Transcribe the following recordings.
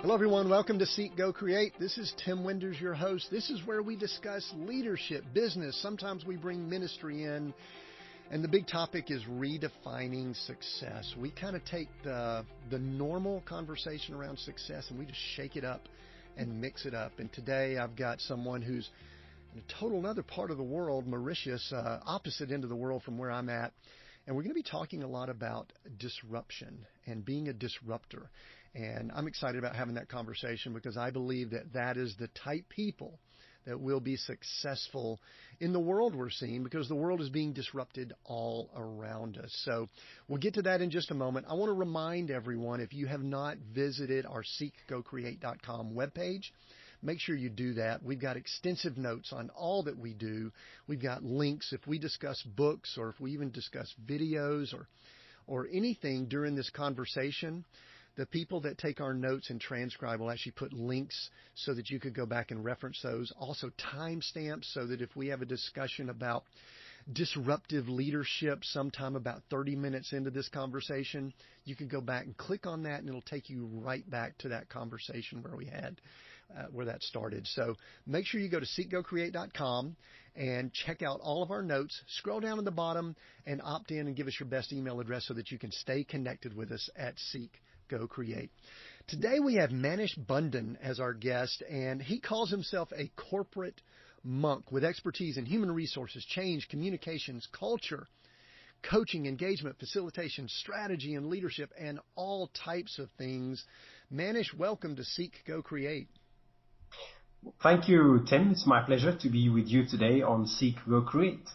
Hello, everyone. Welcome to Seek, Go, Create. This is Tim Winders, your host. This is where we discuss leadership, business. Sometimes we bring ministry in, and the big topic is redefining success. We kind of take the normal conversation around success and we just shake it up and mix it up. And today I've got someone who's in a total another part of the world, Mauritius, opposite end of the world from where I'm at. And we're going to be talking a lot about disruption and being a disruptor. And I'm excited about having that conversation because I believe that that is the type people that will be successful in the world we're seeing, because the world is being disrupted all around us. So we'll get to that in just a moment. I want to remind everyone, if you have not visited our seekgocreate.com webpage, make sure you do that. We've got extensive notes on all that we do. We've got links if we discuss books or if we even discuss videos or anything during this conversation. The people that take our notes and transcribe will actually put links so that you could go back and reference those. Also timestamps so that if we have a discussion about disruptive leadership sometime about 30 minutes into this conversation, you can go back and click on that and it'll take you right back to that conversation where we had where that started. So make sure you go to seekgocreate.com and check out all of our notes. Scroll down at the bottom and opt in and give us your best email address so that you can stay connected with us at Seek Go Create. Today we have Manish Bundhun as our guest, and he calls himself a corporate monk with expertise in human resources, change, communications, culture, coaching, engagement, facilitation, strategy, and leadership, and all types of things. Manish, welcome to Seek, Go, Create. Thank you, Tim. It's my pleasure to be with you today on Seek, Go, Create.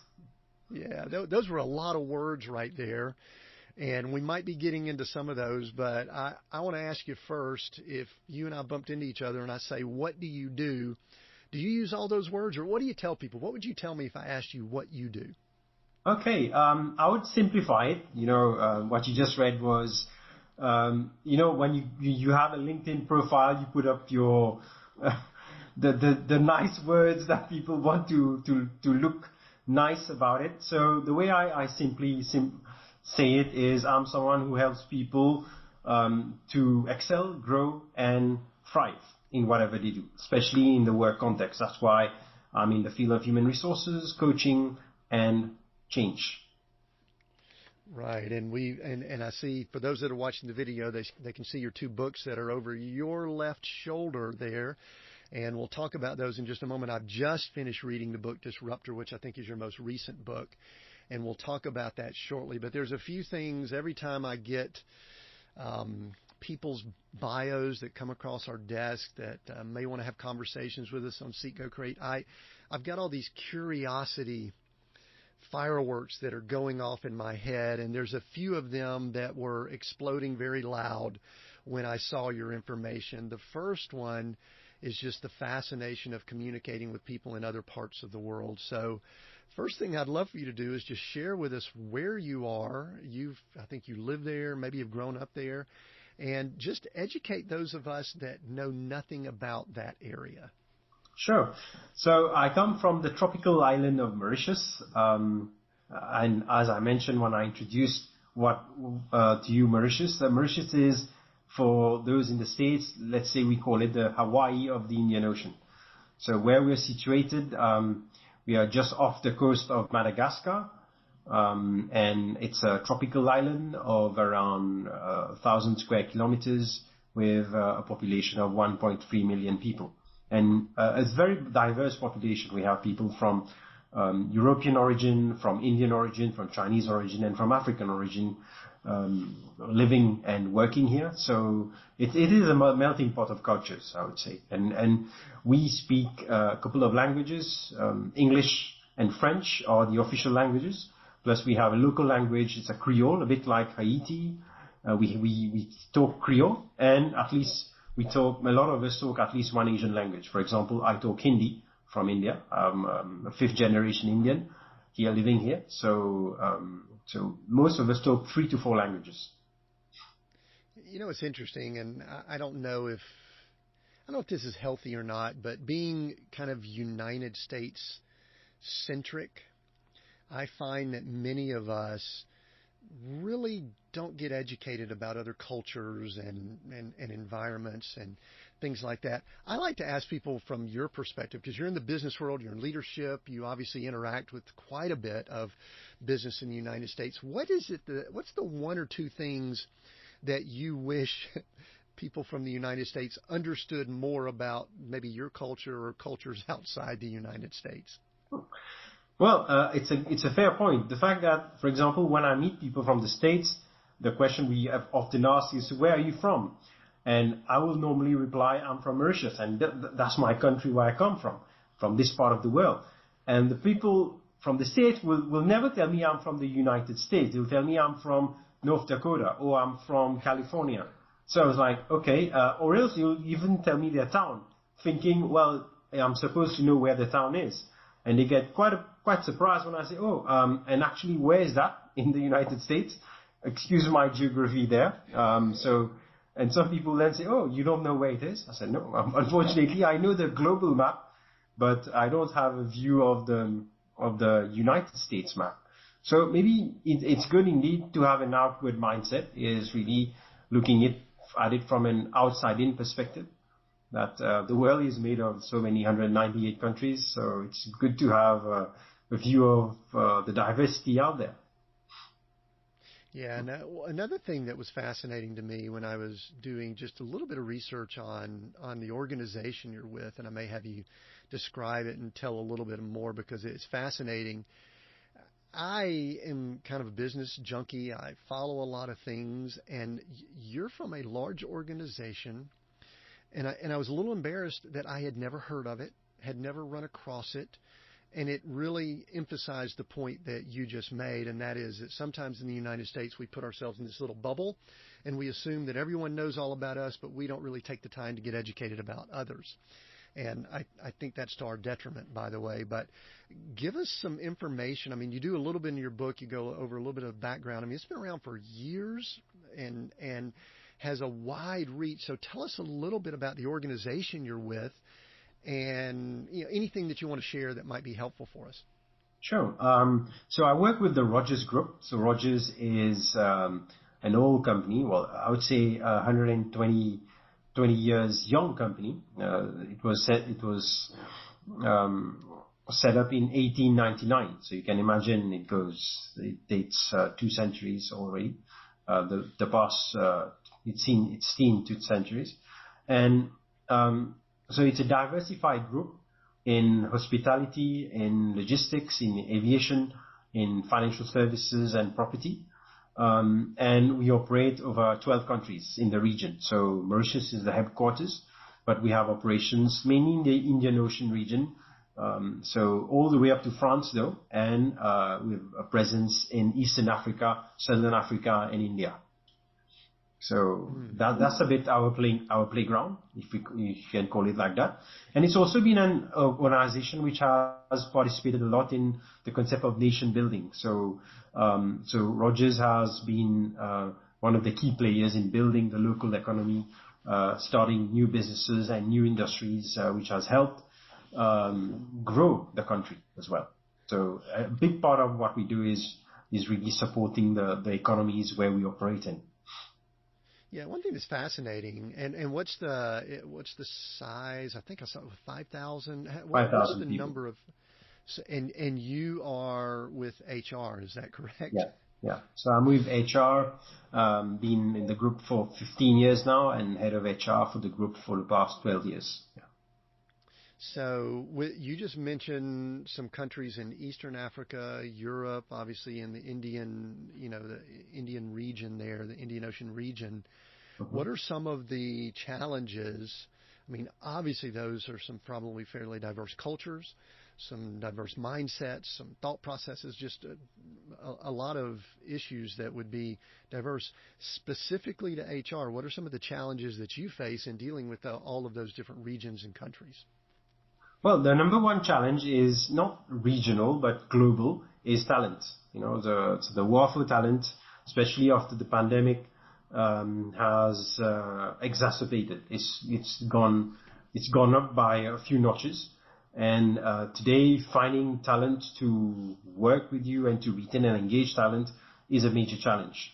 Yeah, those were a lot of words right there. And we might be getting into some of those, but I want to ask you first, if you and I bumped into each other and I say, what do you do? Do you use all those words, or what do you tell people? What would you tell me if I asked you what you do? Okay, I would simplify it. What you just read was, when you have a LinkedIn profile, you put up your the nice words that people want to look nice about it. So the way I simply say it is, I'm someone who helps people to excel, grow, and thrive in whatever they do, especially in the work context. That's why I'm in the field of human resources, coaching, and change. Right, and I see, for those that are watching the video, they can see your two books that are over your left shoulder there, and we'll talk about those in just a moment. I've just finished reading the book Disruptor, which I think is your most recent book, and we'll talk about that shortly. But there's a few things every time I get people's bios that come across our desk that may want to have conversations with us on Seek, Go, Create. I've got all these curiosity fireworks that are going off in my head, and there's a few of them that were exploding very loud when I saw your information. The first one is just the fascination of communicating with people in other parts of the world. So first thing I'd love for you to do is just share with us where you are. I think you live there, maybe you've grown up there, and just educate those of us that know nothing about that area. Sure. So I come from the tropical island of Mauritius, and as I mentioned when I introduced to you Mauritius is, for those in the States, let's say we call it the Hawaii of the Indian Ocean. So where we're situated, we are just off the coast of Madagascar, and it's a tropical island of around 1,000 square kilometers with a population of 1.3 million people. And it's a very diverse population. We have people from European origin, from Indian origin, from Chinese origin, and from African origin living and working here. So it is a melting pot of cultures, I would say. And we speak a couple of languages. English and French are the official languages. Plus we have a local language. It's a Creole, a bit like Haiti. We talk Creole, and at least a lot of us talk at least one Asian language. For example, I talk Hindi from India. I'm a fifth generation Indian living here. So most of us talk 3 to 4 languages. It's interesting, and I don't know if this is healthy or not, but being kind of United States centric, I find that many of us really don't get educated about other cultures and environments and things like that. I like to ask people from your perspective, because you're in the business world, you're in leadership, you obviously interact with quite a bit of business in the United States. What's the one or two things that you wish people from the United States understood more about maybe your culture or cultures outside the United States? Well, it's a fair point. The fact that, for example, when I meet people from the States, the question we have often asked is, where are you from? And I will normally reply, I'm from Mauritius, and that's my country where I come from this part of the world. And the people from the States will never tell me I'm from the United States. They'll tell me I'm from North Dakota or I'm from California. So I was like, okay, or else you'll even tell me their town, thinking, well, I'm supposed to know where the town is. And they get quite surprised when I say, and actually, where is that in the United States? Excuse my geography there. And some people then say, oh, you don't know where it is? I said, no, unfortunately, I know the global map, but I don't have a view of the United States map. So maybe it's good indeed to have an outward mindset, is really looking at it from an outside-in perspective, that the world is made of so many 198 countries, so it's good to have a view of the diversity out there. Yeah, another thing that was fascinating to me when I was doing just a little bit of research on the organization you're with, and I may have you describe it and tell a little bit more because it's fascinating. I am kind of a business junkie. I follow a lot of things, and you're from a large organization, and I was a little embarrassed that I had never heard of it, had never run across it. And it really emphasized the point that you just made, and that is that sometimes in the United States we put ourselves in this little bubble, and we assume that everyone knows all about us, but we don't really take the time to get educated about others. And I think that's to our detriment, by the way. But give us some information. I mean, you do a little bit in your book. You go over a little bit of background. I mean, it's been around for years and has a wide reach. So tell us a little bit about the organization you're with, and anything that you want to share that might be helpful for us. Sure. So I work with the Rogers Group. So Rogers is an old company. Well, I would say 120 years young company. It was set up in 1899. So you can imagine it dates 2 centuries already. The past it's seen 2 centuries, and so it's a diversified group in hospitality, in logistics, in aviation, in financial services and property. And we operate over 12 countries in the region. So Mauritius is the headquarters, but we have operations mainly in the Indian Ocean region. So all the way up to France though, and we have a presence in Eastern Africa, Southern Africa and India. So that's a bit our playground, if you can call it like that. And it's also been an organization which has participated a lot in the concept of nation building. So Rogers has been one of the key players in building the local economy, starting new businesses and new industries, which has helped grow the country as well. So a big part of what we do is really supporting the economies where we operate in. Yeah, one thing that's fascinating, and what's the size? I think I saw it with 5,000. 5,000 what's the people. number of? And you are with HR, is that correct? Yeah. So I'm with HR, been in the group for 15 years now, and head of HR for the group for the past 12 years. Yeah. So you just mentioned some countries in Eastern Africa, Europe, obviously in the Indian region there, the Indian Ocean region. Mm-hmm. What are some of the challenges? I mean, obviously those are some probably fairly diverse cultures, some diverse mindsets, some thought processes, just a lot of issues that would be diverse. Specifically to HR, what are some of the challenges that you face in dealing with all of those different regions and countries? Well, the number one challenge is not regional but global, is talent. The war for talent, especially after the pandemic, has exacerbated. It's gone up by a few notches. And today, finding talent to work with you and to retain and engage talent is a major challenge.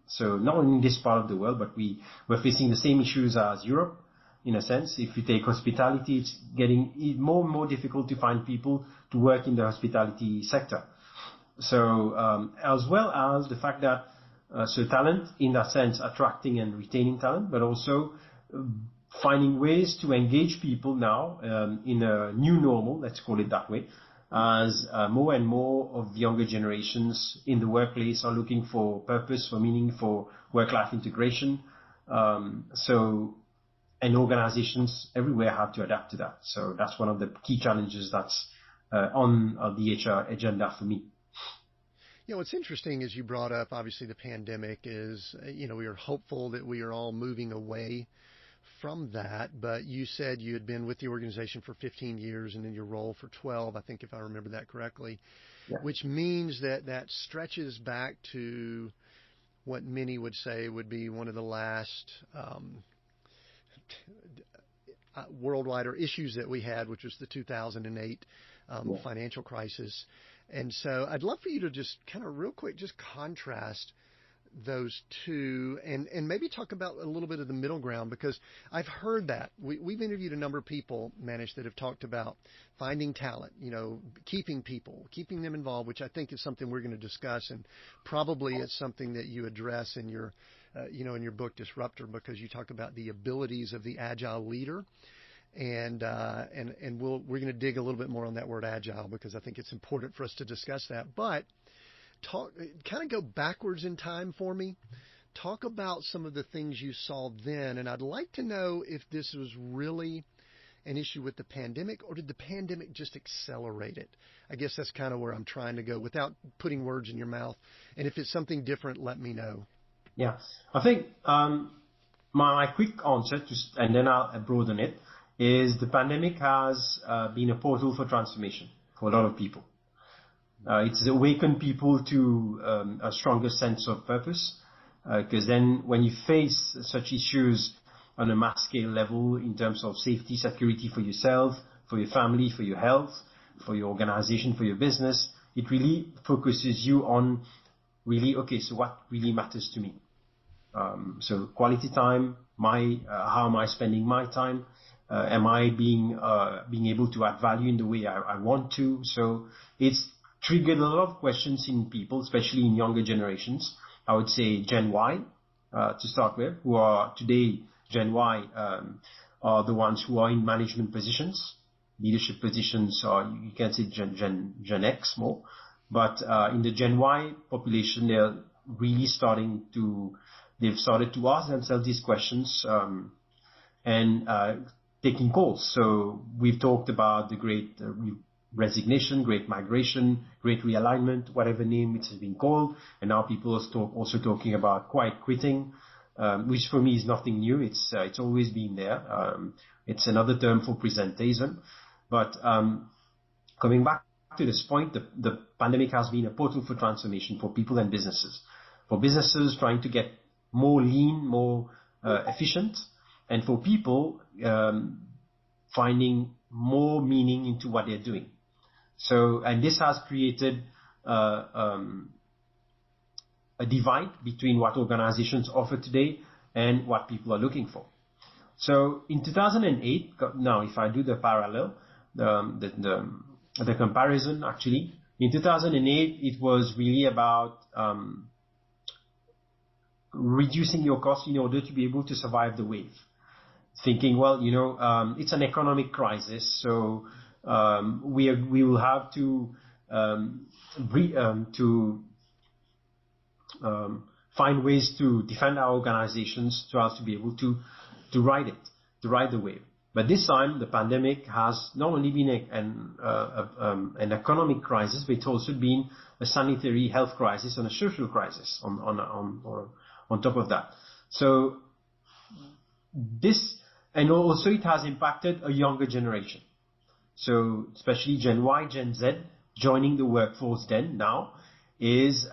So not only in this part of the world, but we're facing the same issues as Europe, in a sense. If you take hospitality, it's getting more and more difficult to find people to work in the hospitality sector. So, as well as the fact that, so talent, in that sense, attracting and retaining talent, but also finding ways to engage people now in a new normal, let's call it that way, as more and more of younger generations in the workplace are looking for purpose, for meaning, for work-life integration. And organizations everywhere have to adapt to that. So that's one of the key challenges that's on the HR agenda for me. You know, what's interesting is you brought up, obviously, the pandemic is, we are hopeful that we are all moving away from that, but you said you had been with the organization for 15 years and in your role for 12, I think, if I remember that correctly, yeah. Which means that stretches back to what many would say would be one of the last worldwide or issues that we had, which was the 2008 financial crisis. And so I'd love for you to just kind of real quick just contrast those two and maybe talk about a little bit of the middle ground, because I've heard that. We've interviewed a number of people, Manish, that have talked about finding talent, keeping people, keeping them involved, which I think is something we're going to discuss, and probably it's something that you address in your in your book Disruptor, because you talk about the abilities of the agile leader. And we're going to dig a little bit more on that word agile, because I think it's important for us to discuss that. But kind of go backwards in time for me. Talk about some of the things you saw then, and I'd like to know if this was really an issue with the pandemic, or did the pandemic just accelerate it? I guess that's kind of where I'm trying to go without putting words in your mouth. And if it's something different, let me know. Yeah, I think my quick answer, and then I'll broaden it, is the pandemic has been a portal for transformation for a lot of people. It's awakened people to a stronger sense of purpose, because then when you face such issues on a mass scale level in terms of safety, security for yourself, for your family, for your health, for your organization, for your business, it really focuses you on really, okay, so what really matters to me? So quality time, how am I spending my time? Am I being able to add value in the way I want to? So it's triggered a lot of questions in people, especially in younger generations. I would say Gen Y, to start with, who are today, Gen Y, are the ones who are in management positions, leadership positions, or you can say Gen X more. But in the Gen Y population, they're really they've started to ask themselves these questions and taking calls. So we've talked about the great resignation, great migration, great realignment, whatever name it has been called. And now people are also talking about quiet quitting, which for me is nothing new. It's always been there. It's another term for presenteeism. But coming back to this point, the pandemic has been a portal for transformation for people and businesses. For businesses trying to get more lean, more efficient, and for people finding more meaning into what they're doing. So, and this has created a divide between what organizations offer today and what people are looking for. So in 2008, now if I do the parallel, the comparison actually, in 2008 it was really about reducing your cost in order to be able to survive the wave. Thinking, well, it's an economic crisis, so we will have to find ways to defend our organizations so as to be able to ride the wave. But this time, the pandemic has not only been an economic crisis, but it's also been a sanitary health crisis and a social crisis on top of that. So this, and also it has impacted a younger generation. So especially Gen Y, Gen Z joining the workforce now is,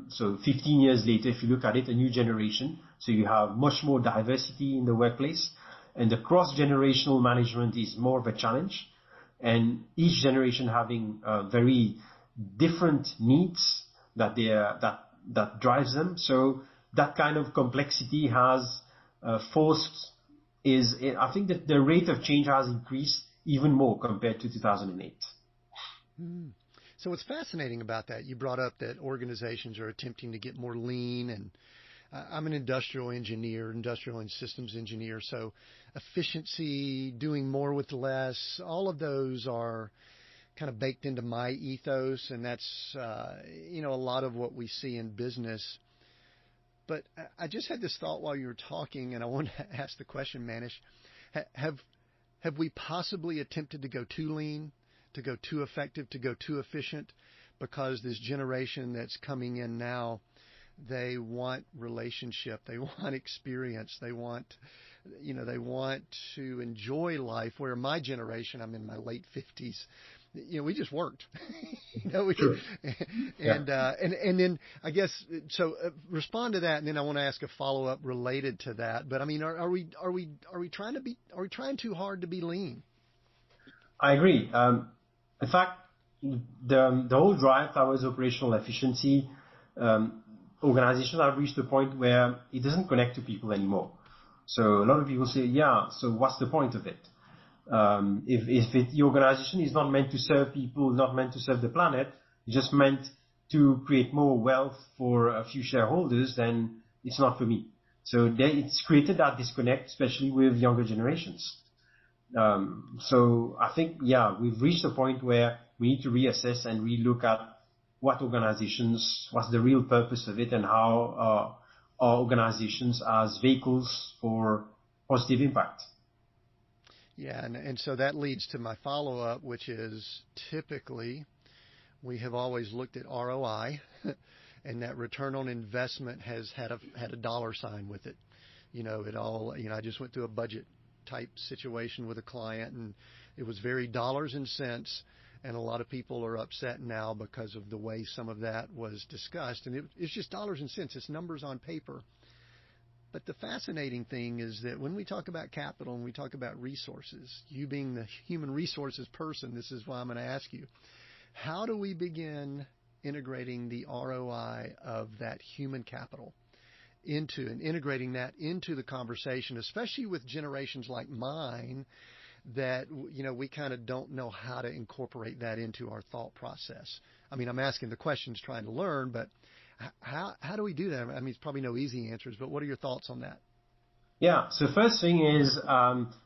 so 15 years later, if you look at it, a new generation. So you have much more diversity in the workplace, and the cross-generational management is more of a challenge, and each generation having very different needs that that drives them. So that kind of complexity has I think that the rate of change has increased even more compared to 2008. So what's fascinating about that, you brought up that organizations are attempting to get more lean, and I'm an industrial and systems engineer, so efficiency, doing more with less, all of those are kind of baked into my ethos, and that's a lot of what we see in business. But I just had this thought while you were talking, and I wanted to ask the question, Manish. Have we possibly attempted to go too lean, to go too effective, to go too efficient? Because this generation that's coming in now, they want relationship, they want experience, they want to enjoy life. Where my generation, I'm in my late 50s, we just worked, Sure. and then I guess, so respond to that. And then I want to ask a follow up related to that. But I mean, are we trying too hard to be lean? I agree. In fact, the whole drive towards operational efficiency, organizations have reached a point where it doesn't connect to people anymore. So a lot of people say, yeah, so what's the point of it? If the organization is not meant to serve people, not meant to serve the planet, it's just meant to create more wealth for a few shareholders, then it's not for me. So it's created that disconnect, especially with younger generations. So I think, we've reached a point where we need to reassess and relook at what's the real purpose of it, and how our organizations as vehicles for positive impact. Yeah, and so that leads to my follow-up, which is typically we have always looked at ROI, and that return on investment has had a dollar sign with it. I just went through a budget type situation with a client, and it was very dollars and cents, and a lot of people are upset now because of the way some of that was discussed. And it's just dollars and cents, it's numbers on paper. But the fascinating thing is that when we talk about capital and we talk about resources, you being the human resources person, this is why I'm going to ask you, how do we begin integrating the ROI of that human capital integrating that into the conversation, especially with generations like mine that, we kind of don't know how to incorporate that into our thought process? I mean, I'm asking the questions trying to learn, but how do we do that? I mean, it's probably no easy answers, but what are your thoughts on that? Yeah. So first thing is,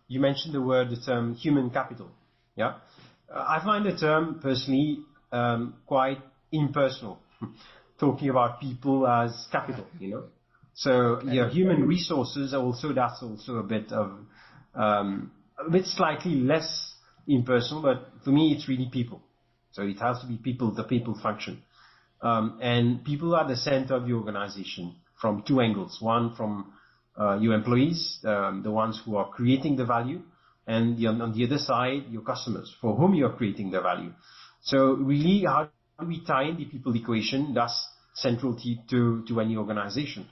you mentioned the term human capital. Yeah. I find the term personally quite impersonal, talking about people as capital, So yeah, human resources that's also a bit slightly less impersonal, but for me it's really people. So it has to be people, the people function. And people are the center of the organization from two angles. One, from your employees, the ones who are creating the value, and on the other side, your customers, for whom you are creating the value. So really, how do we tie in the people equation? That's central to any organization.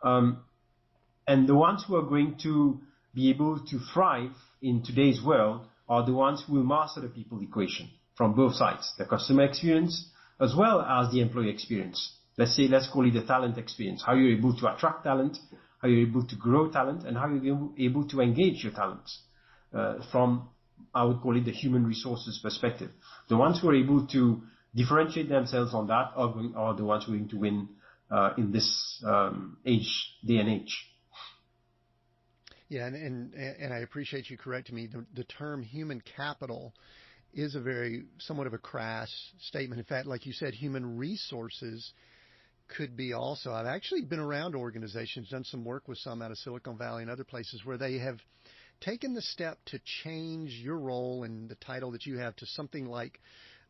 And the ones who are going to be able to thrive in today's world are the ones who will master the people equation from both sides, the customer experience as well as the employee experience. Let's call it the talent experience. How you're able to attract talent, how you're able to grow talent, and how you're able to engage your talents from, I would call it, the human resources perspective. The ones who are able to differentiate themselves on that are the ones who are going to win in this day and age. Yeah, and I appreciate you correcting me. The term human capital is somewhat of a crass statement. In fact, like you said, human resources could be also. I've actually been around organizations, done some work with some out of Silicon Valley and other places where they have taken the step to change your role and the title that you have to something like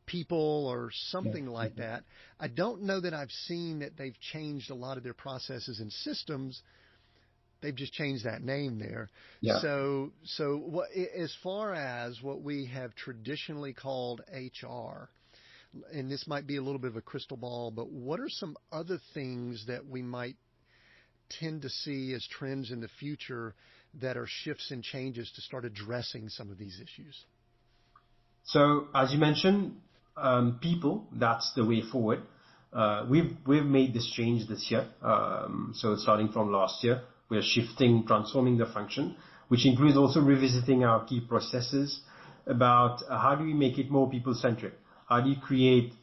people or something like that. I don't know that I've seen that they've changed a lot of their processes and systems. They've just changed that name there. Yeah. So what, as far as what we have traditionally called HR, and this might be a little bit of a crystal ball, but what are some other things that we might tend to see as trends in the future that are shifts and changes to start addressing some of these issues? So as you mentioned, people, that's the way forward. we've made this change this year. So starting from last year, we are transforming the function, which includes also revisiting our key processes about how do we make it more people-centric? How do you create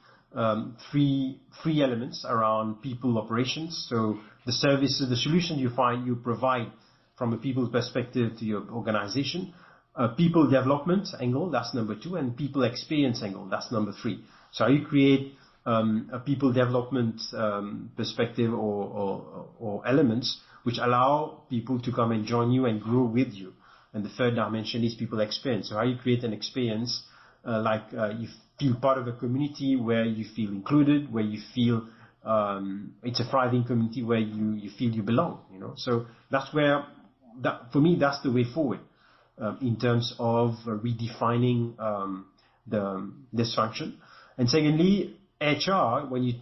three elements around people operations? So the services, the solution you provide from a people perspective to your organization, people development angle, that's number 2, and people experience angle, that's number 3. So how you create a people development perspective or elements which allow people to come and join you and grow with you. And the third dimension is people experience. So how you create an experience you feel part of a community where you feel included, where you feel it's a thriving community where you feel you belong. So that's where for me that's the way forward in terms of redefining this function. And secondly, HR, when you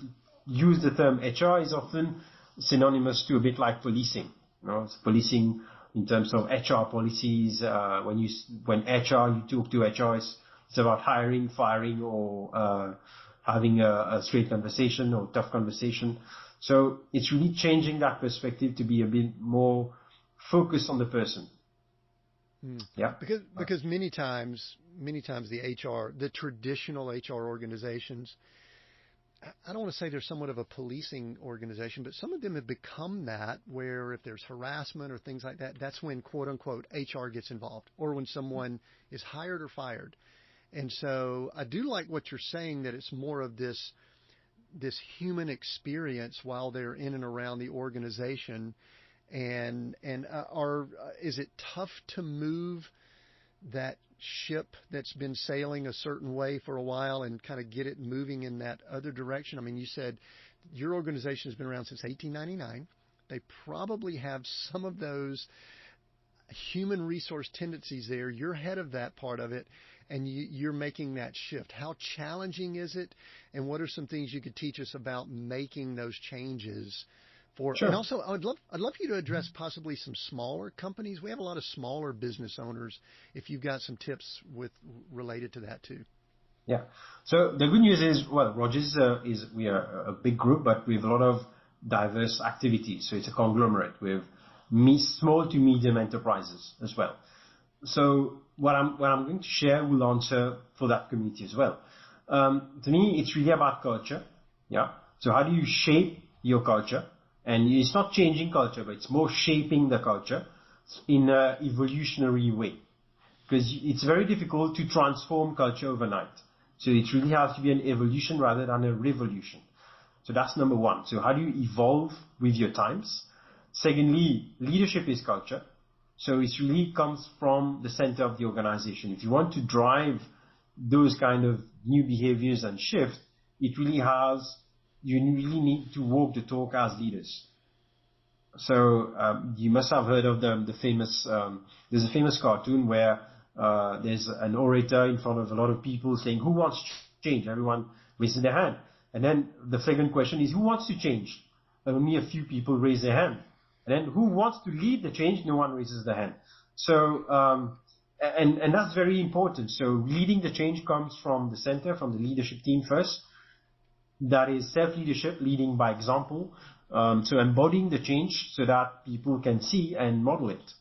use the term HR, is often synonymous to a bit like policing. It's policing in terms of HR policies. When HR, you talk to HR, it's about hiring, firing, or having a straight conversation or tough conversation. So it's really changing that perspective to be a bit more focused on the person. Yeah. Because many times the traditional HR organizations, I don't want to say they're somewhat of a policing organization, but some of them have become that, where if there's harassment or things like that, that's when, quote unquote, HR gets involved, or when someone is hired or fired. And so I do like what you're saying, that it's more of this human experience while they're in and around the organization. And is it tough to move that ship that's been sailing a certain way for a while and kind of get it moving in that other direction? I mean, you said your organization has been around since 1899. They probably have some of those human resource tendencies there. You're head of that part of it, and you're making that shift. How challenging is it, and what are some things you could teach us about making those changes? Sure. And also, I'd love you to address possibly some smaller companies. We have a lot of smaller business owners. If you've got some tips related to that too. Yeah. So the good news is, Rogers we are a big group, but we have a lot of diverse activities. So it's a conglomerate with small to medium enterprises as well. So what I'm going to share will answer for that community as well. To me, it's really about culture. Yeah. So how do you shape your culture? And it's not changing culture, but it's more shaping the culture in an evolutionary way. Because it's very difficult to transform culture overnight. So it really has to be an evolution rather than a revolution. So that's number 1. So how do you evolve with your times? Secondly, leadership is culture. So it really comes from the center of the organization. If you want to drive those kind of new behaviors and shift, you really need to walk the talk as leaders. So you must have heard of the famous, there's a famous cartoon where there's an orator in front of a lot of people saying, who wants change? Everyone raises their hand. And then the second question is, who wants to change? And only a few people raise their hand. And then who wants to lead the change? No one raises their hand. So, and that's very important. So leading the change comes from the center, from the leadership team first. That is self-leadership, leading by example. So embodying the change so that people can see and model it.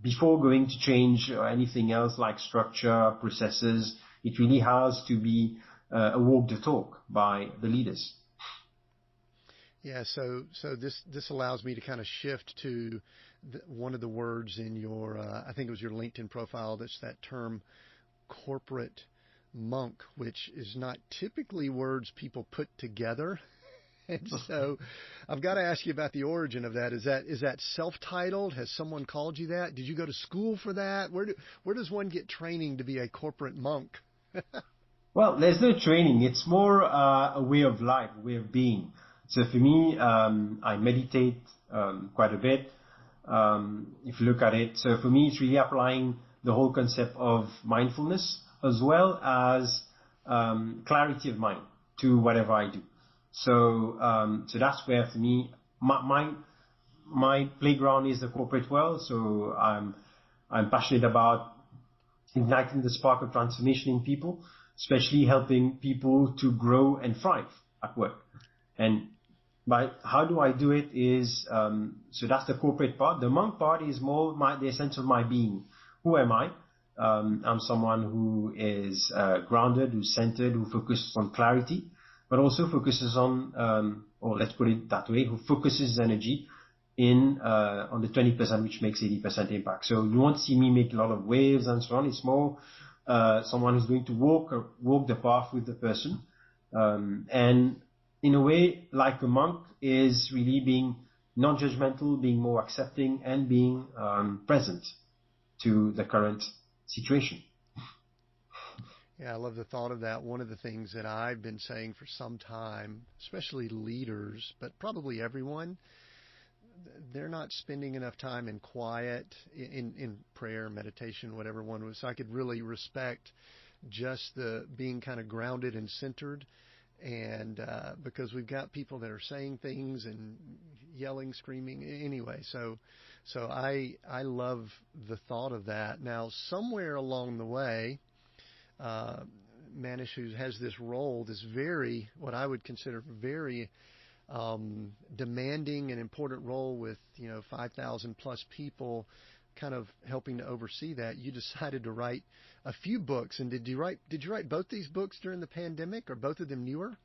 Before going to change anything else like structure, processes, it really has to be a walk the talk by the leaders. Yeah, so this allows me to kind of shift to one of the words in your, I think it was your LinkedIn profile, that's that term corporate monk, which is not typically words people put together. And so I've got to ask you about the origin of that. Is that self-titled? Has someone called you that? Did you go to school for that? Where does one get training to be a corporate monk? Well, there's no training. It's more a way of life, a way of being. So for me, I meditate quite a bit. If you look at it, so for me, it's really applying the whole concept of mindfulness as well as clarity of mind to whatever I do. So that's where for me, my playground is the corporate world. So I'm passionate about igniting the spark of transformation in people, especially helping people to grow and thrive at work. And by how do I do it is, so that's the corporate part. The monk part is more the essence of my being. Who am I? I'm someone who is grounded, who's centered, who focuses on clarity, but also focuses on, or let's put it that way, who focuses energy on the 20% which makes 80% impact. So you won't see me make a lot of waves and so on. It's more someone who's going to walk the path with the person. And in a way, like a monk, is really being non-judgmental, being more accepting, and being present to the current situation. Yeah, I love the thought of that. One of the things that I've been saying for some time, especially leaders, but probably everyone, they're not spending enough time in quiet, in prayer, meditation, whatever one was. So I could really respect just the being kind of grounded and centered. And because we've got people that are saying things and yelling, screaming, anyway. So I love the thought of that. Now, somewhere along the way, Manish, who has this role, this very, what I would consider very demanding and important role with 5,000 plus people, kind of helping to oversee that, you decided to write a few books. And did you write both these books during the pandemic, or both of them newer?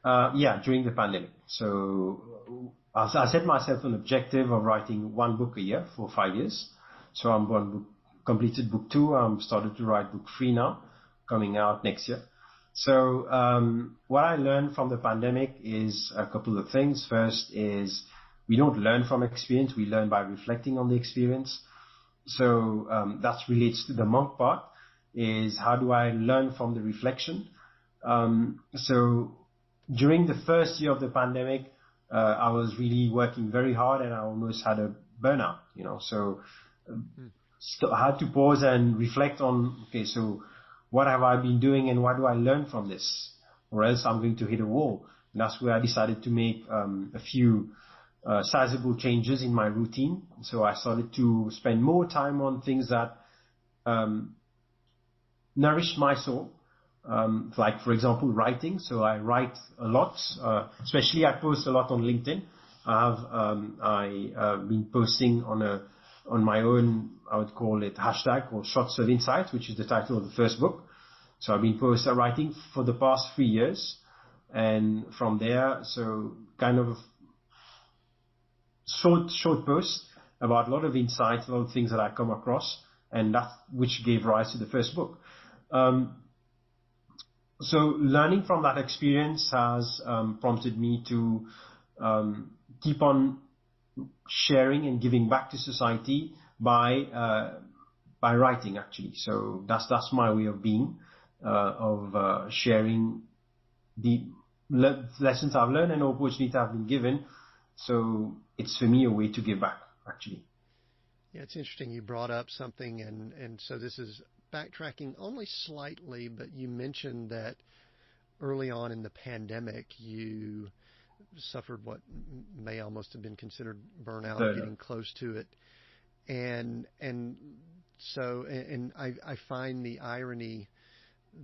Yeah, during the pandemic. So I set myself an objective of writing one book a year for 5 years. So completed book 2. I'm started to write book 3 now, coming out next year. So what I learned from the pandemic is a couple of things. First is we don't learn from experience. We learn by reflecting on the experience. So that relates to the monk part, is how do I learn from the reflection? So during the first year of the pandemic, I was really working very hard and I almost had a burnout, so I had to pause and reflect on, okay, so what have I been doing and what do I learn from this? Or else I'm going to hit a wall. And that's where I decided to make a few sizable changes in my routine. So I started to spend more time on things that nourished my soul. Like, for example, writing. So I write a lot, especially I post a lot on LinkedIn. I've been posting on my own, I would call it hashtag, called Shots of Insight, which is the title of the first book. So I've been writing for the past 3 years. And from there, so kind of short posts about a lot of insights, a lot of things that I come across, and that which gave rise to the first book. So learning from that experience has prompted me to keep on sharing and giving back to society by writing, actually. So that's my way of being, of sharing the lessons I've learned and opportunities I've been given. So it's for me a way to give back, actually. Yeah, it's interesting. You brought up something, and so this is backtracking only slightly, but you mentioned that early on in the pandemic, you suffered what may almost have been considered burnout, getting close to it. And I find the irony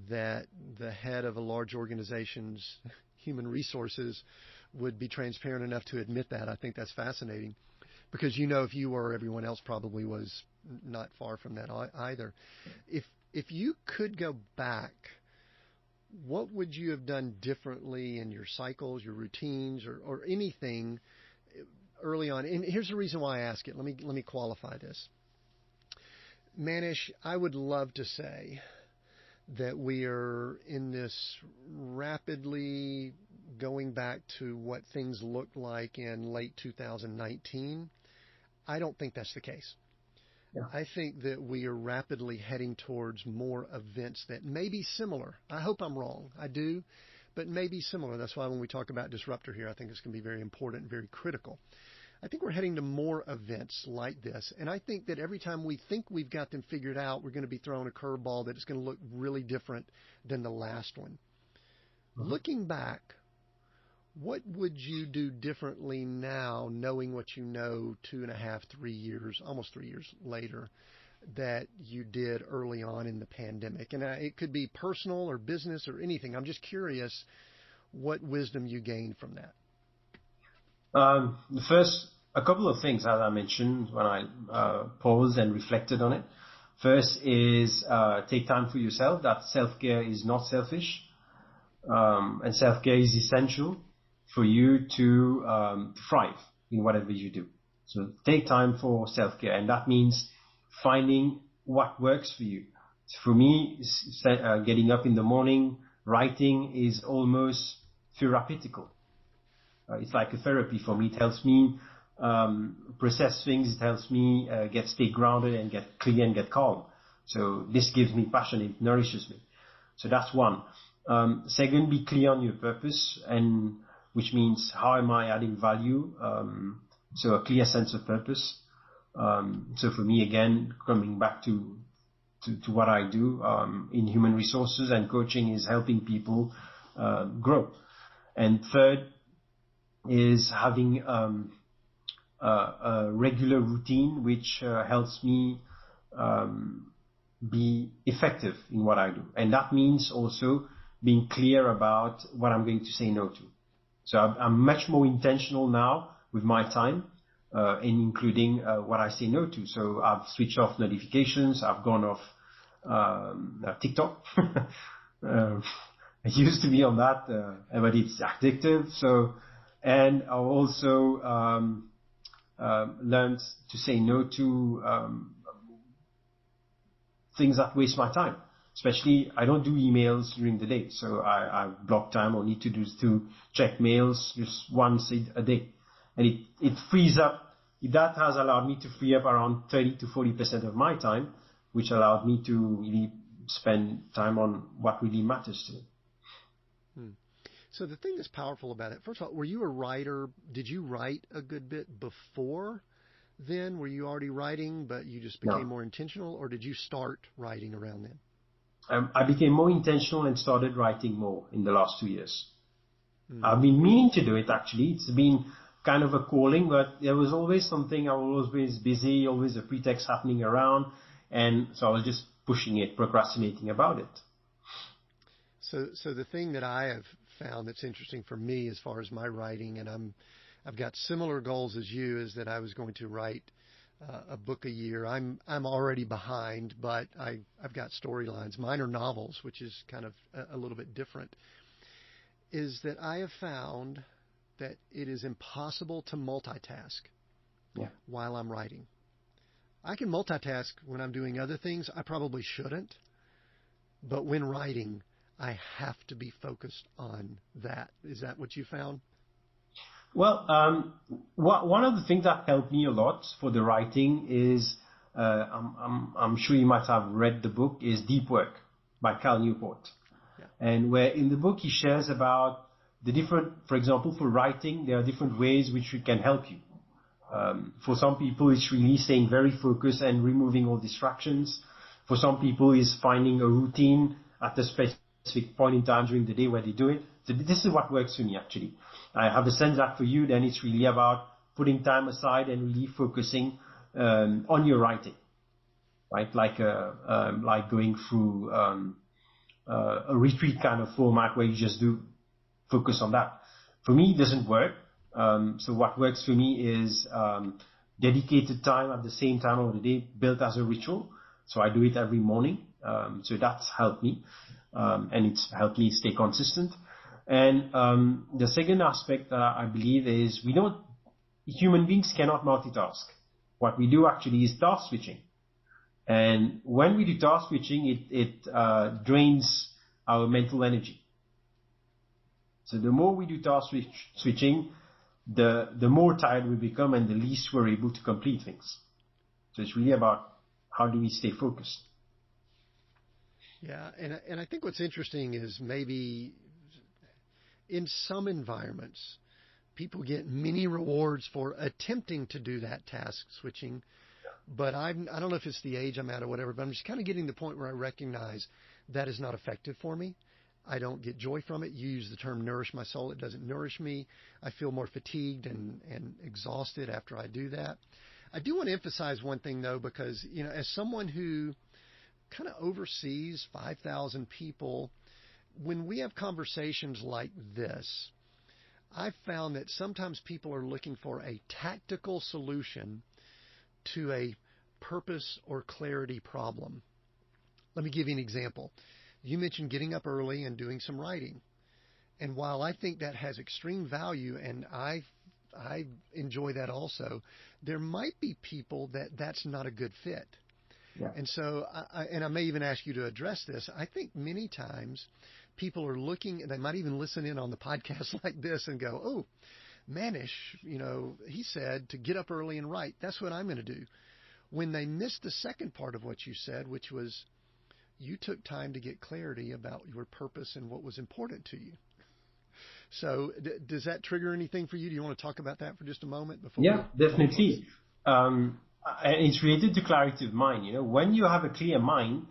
that the head of a large organization's human resources would be transparent enough to admit that. I think that's fascinating, because if you were, everyone else probably was not far from that either. If you could go back, what would you have done differently in your cycles, your routines, or anything early on? And here's the reason why I ask it. Let me qualify this. Manish, I would love to say that we are in this rapidly going back to what things looked like in late 2019. I don't think that's the case. Yeah. I think that we are rapidly heading towards more events that may be similar. I hope I'm wrong. I do, but may be similar. That's why when we talk about disruptor here, I think it's going to be very important and very critical. I think we're heading to more events like this. And I think that every time we think we've got them figured out, we're going to be thrown a curveball that is going to look really different than the last one. Mm-hmm. Looking back, what would you do differently now, knowing what you know 2.5, 3 years, almost 3 years later, that you did early on in the pandemic? And it could be personal or business or anything. I'm just curious, what wisdom you gained from that. A couple of things, as I mentioned, when I paused and reflected on it. First is take time for yourself. That self-care is not selfish. And self-care is essential for you to thrive in whatever you do. So take time for self-care, and that means finding what works for you. For me, getting up in the morning, writing is almost therapeutical. It's like a therapy for me. It helps me process things. It helps me stay grounded and get clear and get calm. So this gives me passion. It nourishes me. So that's one. Second, be clear on your purpose, and which means how am I adding value? So a clear sense of purpose. So for me, again, coming back to what I do in human resources and coaching is helping people grow. And third is having a regular routine which helps me be effective in what I do. And that means also being clear about what I'm going to say no to. So I'm much more intentional now with my time, in including what I say no to. So I've switched off notifications. I've gone off TikTok. I used to be on that, but it's addictive. So, and I also learned to say no to things that waste my time. Especially, I don't do emails during the day, so I block time or need to check mails just once a day. And it frees up, that has allowed me to free up around 30 to 40% of my time, which allowed me to really spend time on what really matters to me. So the thing that's powerful about it, first of all, were you a writer? Did you write a good bit before then? Were you already writing, but you just became more intentional, or did you start writing around then? I became more intentional and started writing more in the last 2 years. I've been meaning to do it, actually. It's been kind of a calling, but there was always something. I was always busy, always a pretext happening around. And so I was just pushing it, procrastinating about it. So the thing that I have found that's interesting for me as far as my writing, and I've got similar goals as you, is that I was going to write a book a year. I'm already behind, but I've got storylines. Mine are novels, which is kind of a little bit different. Is that I have found that it is impossible to multitask while I'm writing. I can multitask when I'm doing other things. I probably shouldn't, but when writing, I have to be focused on that. Is that what you found? Well, one of the things that helped me a lot for the writing is, I'm sure you might have read the book, is Deep Work by Cal Newport. Yeah. And where in the book he shares about the different, for example, for writing, there are different ways which can help you. For some people, it's really staying very focused and removing all distractions. For some people, it's finding a routine at a specific point in time during the day where they do it. So this is what works for me, actually. I have the sense that for you, then it's really about putting time aside and really focusing on your writing, right? Like going through a retreat kind of format where you just do focus on that. For me, it doesn't work. So what works for me is dedicated time at the same time of the day, built as a ritual. So I do it every morning. So that's helped me, and it's helped me stay consistent. And the second aspect that I believe is human beings cannot multitask. What we do actually is task switching. And when we do task switching, it drains our mental energy. So the more we do task switching, the more tired we become and the least we're able to complete things. So it's really about how do we stay focused. Yeah, and I think what's interesting is maybe in some environments, people get many rewards for attempting to do that task switching. But I don't know if it's the age I'm at or whatever, but I'm just kind of getting to the point where I recognize that is not effective for me. I don't get joy from it. You use the term nourish my soul. It doesn't nourish me. I feel more fatigued and exhausted after I do that. I do want to emphasize one thing, though, because, as someone who kind of oversees 5,000 people, when we have conversations like this, I've found that sometimes people are looking for a tactical solution to a purpose or clarity problem. Let me give you an example. You mentioned getting up early and doing some writing. And while I think that has extreme value, and I enjoy that also, there might be people that's not a good fit. Yeah. And so, I may even ask you to address this. I think many times people are looking, they might even listen in on the podcast like this and go, oh, Manish, he said to get up early and write. That's what I'm going to do. When they missed the second part of what you said, which was you took time to get clarity about your purpose and what was important to you. So does that trigger anything for you? Do you want to talk about that for just a moment? Definitely. It's related to clarity of mind. When you have a clear mind,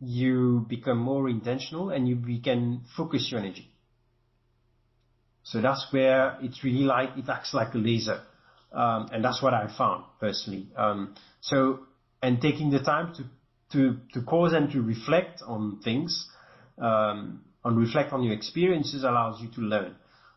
you become more intentional and you can focus your energy. So that's where it's really it acts like a laser. And that's what I found personally. And taking the time to pause and to reflect on things, reflect on your experiences allows you to learn.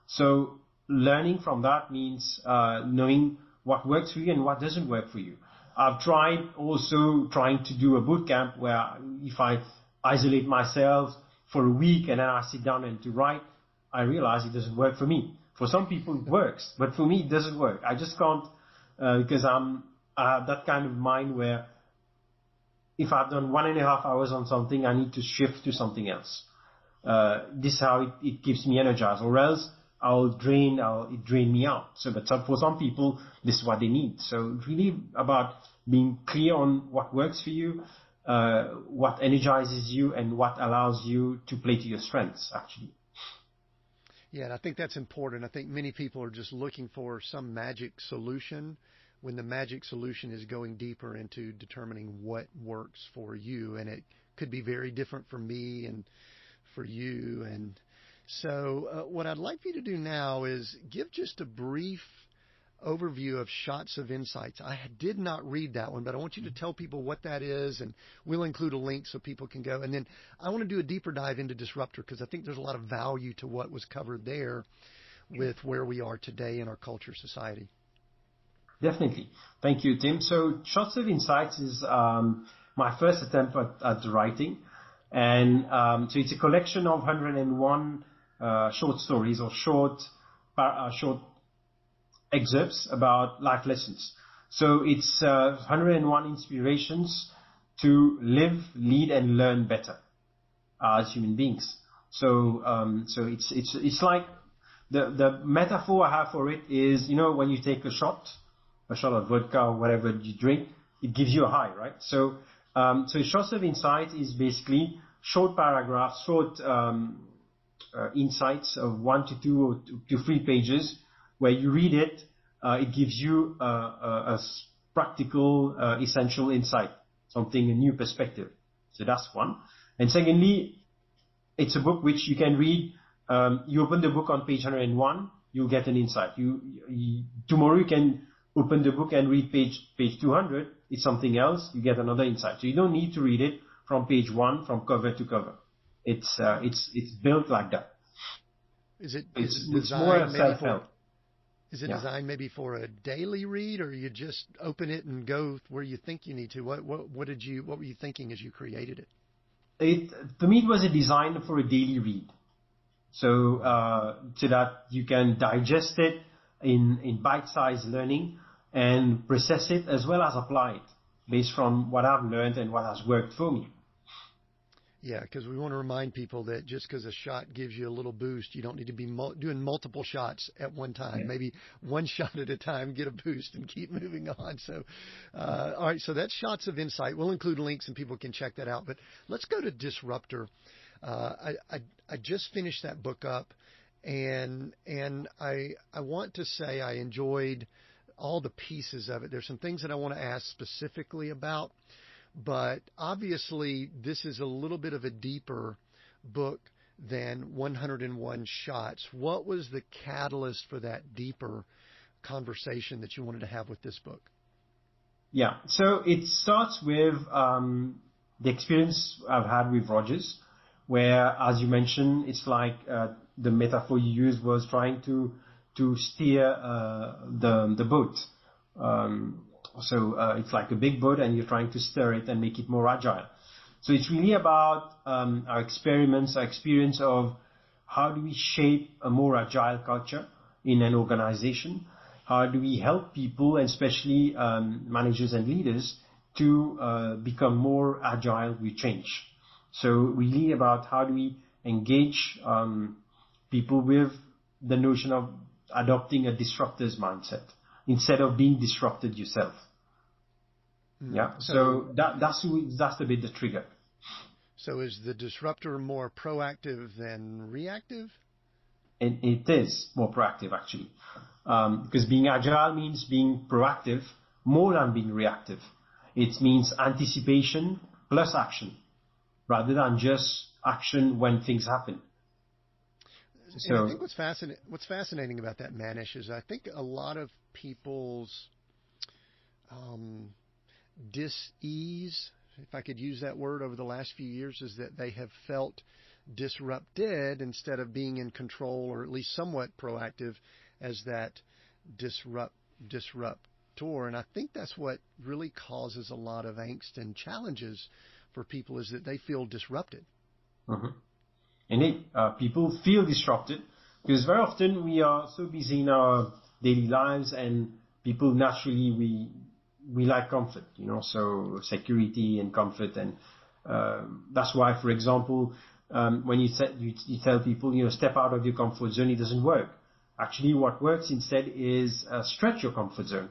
So learning from that means knowing what works for you and what doesn't work for you. I've trying to do a boot camp where if I isolate myself for a week and then I sit down and to write, I realize it doesn't work for me. For some people it works, but for me it doesn't work. I just can't because I have that kind of mind where if I've done 1.5 hours on something, I need to shift to something else. This is how it keeps me energized, or else it drain me out. But for some people, this is what they need. So it's really about being clear on what works for you, what energizes you, and what allows you to play to your strengths, actually. Yeah, and I think that's important. I think many people are just looking for some magic solution when the magic solution is going deeper into determining what works for you. And it could be very different for me and for you. And so what I'd like for you to do now is give just a brief overview of Shots of Insights. I did not read that one, but I want you to tell people what that is, and we'll include a link so people can go. And then I want to do a deeper dive into Disruptor because I think there's a lot of value to what was covered there with where we are today in our culture society. Definitely. Thank you, Tim. So Shots of Insights is my first attempt at writing. And so it's a collection of 101 short stories or short excerpts about life lessons. So it's 101 inspirations to live, lead, and learn better as human beings. So it's like the metaphor I have for it is, when you take a shot of vodka or whatever you drink, it gives you a high, right? So Shots of Insight is basically short paragraphs, short insights of 1 to 2 or to 3 pages, where you read it, it gives you a practical, essential insight, a new perspective. So that's one. And secondly, it's a book which you can read. You open the book on page 101, you'll get an insight. Tomorrow you can open the book and read page 200. It's something else. You get another insight. So you don't need to read it from page 1, from cover to cover. It's built like that. It's more self-help. Is it designed maybe for a daily read, or you just open it and go where you think you need to? What were you thinking as you created it? To me, it was a design for a daily read, so that you can digest it in bite-sized learning and process it as well as apply it based on what I've learned and what has worked for me. Yeah, because we want to remind people that just because a shot gives you a little boost, you don't need to be doing multiple shots at one time. Yeah. Maybe one shot at a time, get a boost and keep moving on. So, all right, so that's Shots of Insight. We'll include links and people can check that out. But let's go to Disruptor. I just finished that book up, and I want to say I enjoyed all the pieces of it. There's some things that I want to ask specifically about. But obviously, this is a little bit of a deeper book than 101 Shots. What was the catalyst for that deeper conversation that you wanted to have with this book? Yeah, so it starts with the experience I've had with Rogers, where, as you mentioned, it's like the metaphor you used was trying to steer the boat. So it's like a big boat and you're trying to steer it and make it more agile. So it's really about our experience of how do we shape a more agile culture in an organization? How do we help people, and especially managers and leaders, to become more agile with change? So really about how do we engage people with the notion of adopting a disruptor's mindset instead of being disrupted yourself. Yeah. So that's a bit the trigger. So is the disruptor more proactive than reactive? And it is more proactive, actually, because being agile means being proactive more than being reactive. It means anticipation plus action, rather than just action when things happen. So, and I think what's fascinating about that, Manish, is I think a lot of people's dis-ease, if I could use that word, over the last few years, is that they have felt disrupted instead of being in control, or at least somewhat proactive as that disruptor. And I think that's what really causes a lot of angst and challenges for people, is that they feel disrupted. Mm-hmm. And people feel disrupted because very often we are so busy in our daily lives, and people naturally we like comfort, so security and comfort, and that's why, for example, when you tell people, step out of your comfort zone, it doesn't work. Actually, what works instead is stretch your comfort zone.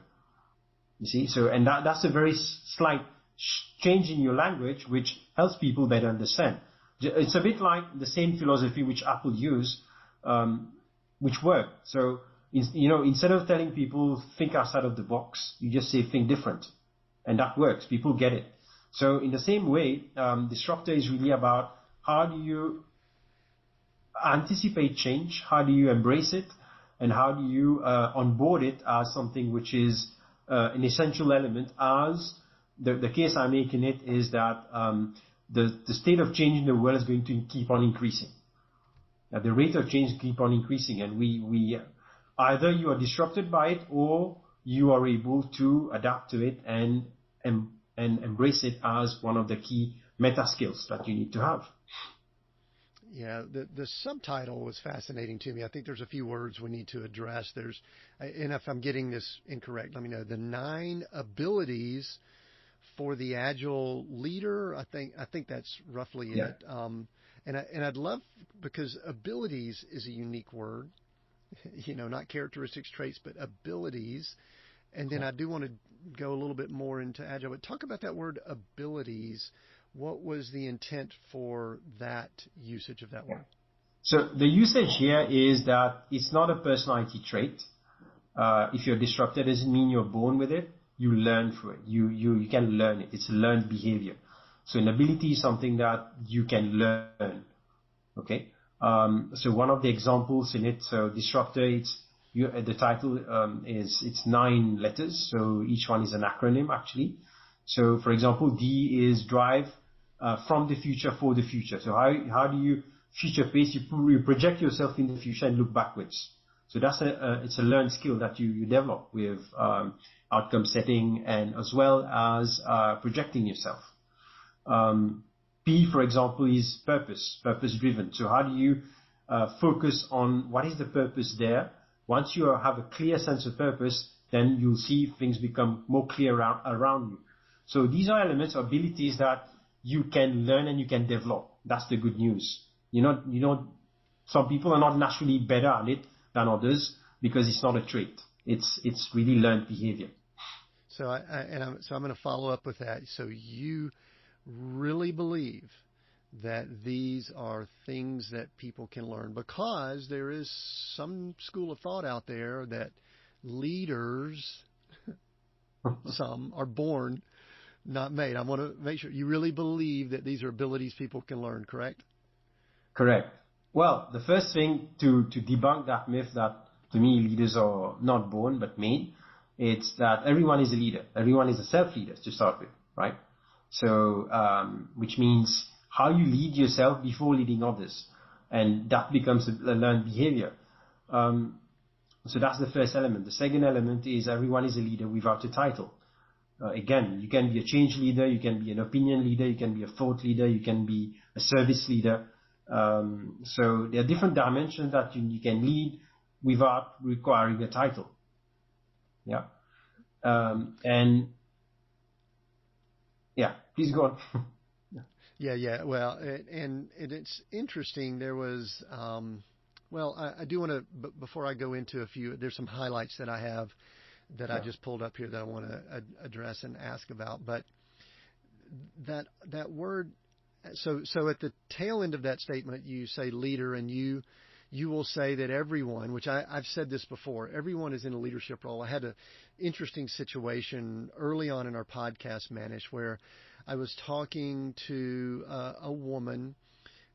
You see, so and that's a very slight change in your language, which helps people better understand. It's a bit like the same philosophy which Apple use, which work. So instead of telling people think outside of the box, you just say think different, and that works. People get it. So in the same way, disruptor is really about how do you anticipate change, how do you embrace it, and how do you onboard it as something which is an essential element. As the case I make in it is that the state of change in the world is going to keep on increasing. The rate of change keep on increasing, and we either you are disrupted by it or you are able to adapt to it and embrace it as one of the key meta skills that you need to have. Yeah, the subtitle was fascinating to me. I think there's a few words we need to address. And if I'm getting this incorrect, let me know. The 9 abilities for the agile leader. I think that's roughly it. And I'd love, because abilities is a unique word, not characteristics, traits, but abilities. And then I do want to go a little bit more into agile. But talk about that word abilities. What was the intent for that usage of that word? So the usage here is that it's not a personality trait. If you're disrupted, it doesn't mean you're born with it. You learn through it. You can learn it. It's a learned behavior. So an ability is something that you can learn. Okay. So one of the examples in it, so disruptor, the title it's 9 letters. So each one is an acronym actually. So for example, D is drive from the future for the future. So how do you future face? You project yourself in the future and look backwards. So it's a learned skill that you develop with outcome setting and as well as projecting yourself. P, for example, is purpose driven. So how do you focus on what is the purpose there? Once you have a clear sense of purpose, then you'll see things become more clear around you. So these are elements, abilities that you can learn and you can develop. That's the good news. Some people are not naturally better at it than others because it's not a trait. It's really learned behavior. So I'm going to follow up with that. So you really believe that these are things that people can learn, because there is some school of thought out there that leaders, some are born, not made. I want to make sure you really believe that these are abilities people can learn, correct? Correct. Well, the first thing to debunk that myth that, to me, leaders are not born but made, it's that everyone is a leader. Everyone is a self-leader to start with, right? So, which means how you lead yourself before leading others. And that becomes a learned behavior. So that's the first element. The second element is everyone is a leader without a title. Again, you can be a change leader, you can be an opinion leader, you can be a thought leader, you can be a service leader. So there are different dimensions that you can lead without requiring a title. Yeah. And yeah, please go on. Yeah. Well, and it's interesting. There was, I do want to, before I go into a few, there's some highlights that I have that I just pulled up here that I want to address and ask about. But that word, so at the tail end of that statement, you say leader, and you will say that everyone, which I've said this before, everyone is in a leadership role. I had an interesting situation early on in our podcast, Manish, where I was talking to a woman,